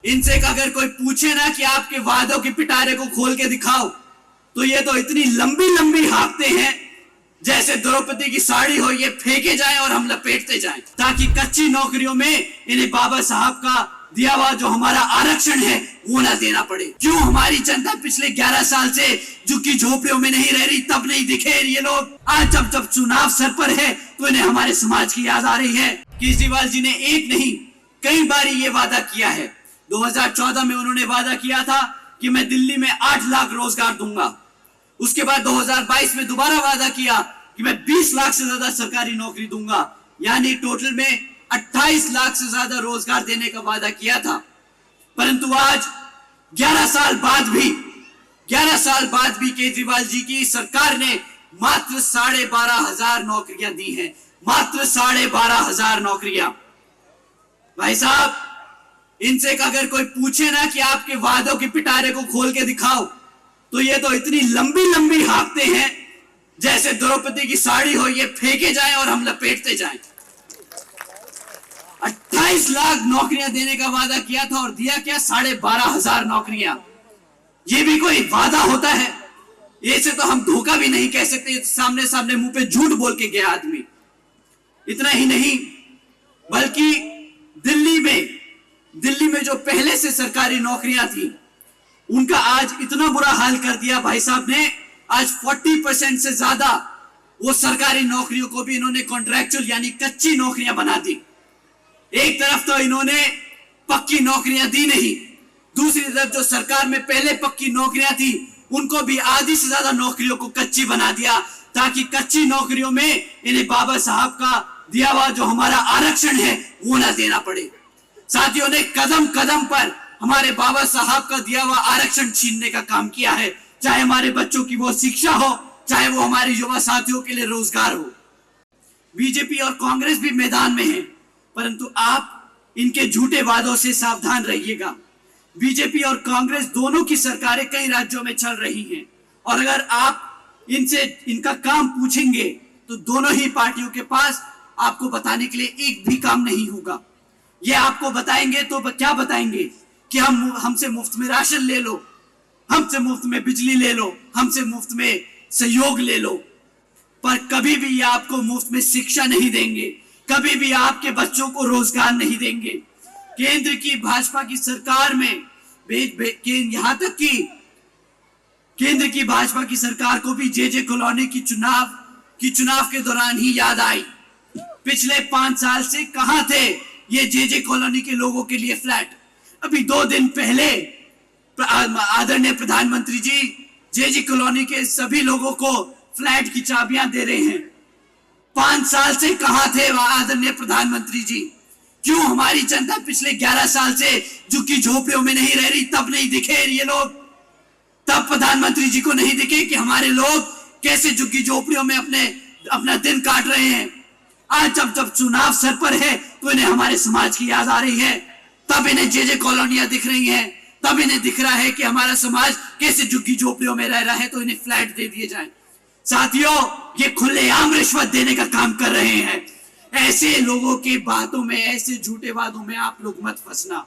इनसे अगर कोई पूछे ना कि आपके वादों के पिटारे को खोल के दिखाओ, तो ये तो इतनी लंबी लंबी हाँकते हैं जैसे द्रौपदी की साड़ी हो, ये फेंके जाए और हम लपेटते जाएं, ताकि कच्ची नौकरियों में इन्हें बाबा साहब का दिया हुआ जो हमारा आरक्षण है वो ना देना पड़े। क्यों हमारी जनता पिछले 11 साल से झुग्गी झोपड़ियों में नहीं रह रही, तब नहीं दिखे ये लोग। आज जब जब चुनाव सर पर है तो इन्हें हमारे समाज की याद आ रही है। केजरीवाल जी ने एक नहीं कई बार ये वादा किया है। 2014 में उन्होंने वादा किया था कि मैं दिल्ली में 8 लाख रोजगार दूंगा। उसके बाद 2022 में दोबारा वादा किया कि मैं 20 लाख से ज्यादा सरकारी नौकरी दूंगा, यानी टोटल में 28 लाख से ज्यादा रोजगार देने का वादा किया था। परंतु आज 11 साल बाद भी केजरीवाल जी की सरकार ने मात्र 12,500 नौकरियां दी हैं, मात्र 12,500 नौकरियां। भाई साहब, इनसे अगर कोई पूछे ना कि आपके वादों के पिटारे को खोल के दिखाओ, तो ये तो इतनी लंबी लंबी हाँकते हैं जैसे द्रौपदी की साड़ी हो, ये फेंके जाए और हम लपेटते जाएं। 28 लाख नौकरियां देने का वादा किया था और दिया क्या? 12,500 नौकरियां। ये भी कोई वादा होता है? ऐसे तो हम धोखा भी नहीं कह सकते, सामने सामने मुंह पे झूठ बोल के गया आदमी। इतना ही नहीं, बल्कि दिल्ली में जो पहले से सरकारी नौकरियां थी उनका आज इतना बुरा हाल कर दिया भाई साहब ने। आज 40% से ज्यादा वो सरकारी नौकरियों को भी इन्होंने कॉन्ट्रैक्चुअल यानी कच्ची नौकरियां बना दी। एक तरफ तो इन्होंने पक्की नौकरियां दी नहीं, दूसरी तरफ जो सरकार में पहले पक्की नौकरियां थी उनको भी आधी से ज्यादा नौकरियों को कच्ची बना दिया, ताकि कच्ची नौकरियों में इन्हें बाबा साहब का दिया हुआ जो हमारा आरक्षण है वो ना देना पड़े। साथियों ने कदम कदम पर हमारे बाबा साहब का दिया हुआ आरक्षण छीनने का काम किया है, चाहे हमारे बच्चों की वो शिक्षा हो, चाहे वो हमारे युवा साथियों के लिए रोजगार हो। बीजेपी और कांग्रेस भी मैदान में है, परंतु आप इनके झूठे वादों से सावधान रहिएगा। बीजेपी और कांग्रेस दोनों की सरकारें कई राज्यों में चल रही हैं, और अगर आप इनसे इनका काम पूछेंगे तो दोनों ही पार्टियों के पास आपको बताने के लिए एक भी काम नहीं होगा। ये आपको बताएंगे तो क्या बताएंगे कि हमसे मुफ्त में राशन ले लो, हमसे मुफ्त में बिजली ले लो, हमसे मुफ्त में सहयोग ले लो, पर कभी भी ये आपको मुफ्त में शिक्षा नहीं देंगे, कभी भी आपके बच्चों को रोजगार नहीं देंगे। केंद्र की भाजपा की सरकार में यहां तक कि केंद्र की भाजपा की सरकार को भी जे कॉलोनी की चुनाव के दौरान ही याद आई। पिछले 5 साल से कहां थे ये जे कॉलोनी के लोगों के लिए फ्लैट? अभी 2 दिन पहले आदरणीय प्रधानमंत्री जी जे कॉलोनी के सभी लोगों को फ्लैट की चाबियां दे रहे हैं। 5 साल से कहां थे आदरणीय प्रधानमंत्री जी? क्यों हमारी जनता पिछले 11 साल से झुग्गी झोपड़ियों में नहीं रह रही, तब नहीं दिखे ये लोग? तब प्रधानमंत्री जी को नहीं दिखे कि हमारे लोग कैसे झुग्गी झोपड़ियों में अपना दिन काट रहे हैं? आज जब जब चुनाव सर पर है तो इन्हें हमारे समाज की याद आ रही है, तब इन्हें जे कॉलोनियां दिख रही हैं, तब इन्हें दिख रहा है कि हमारा समाज कैसे झुग्गी झोपड़ियों में रह रहा है, तो इन्हें फ्लैट दे दिए जाएं। साथियों, ये खुलेआम रिश्वत देने का काम कर रहे हैं। ऐसे लोगों की बातों में, ऐसे झूठे वादों में आप लोग मत फंसना।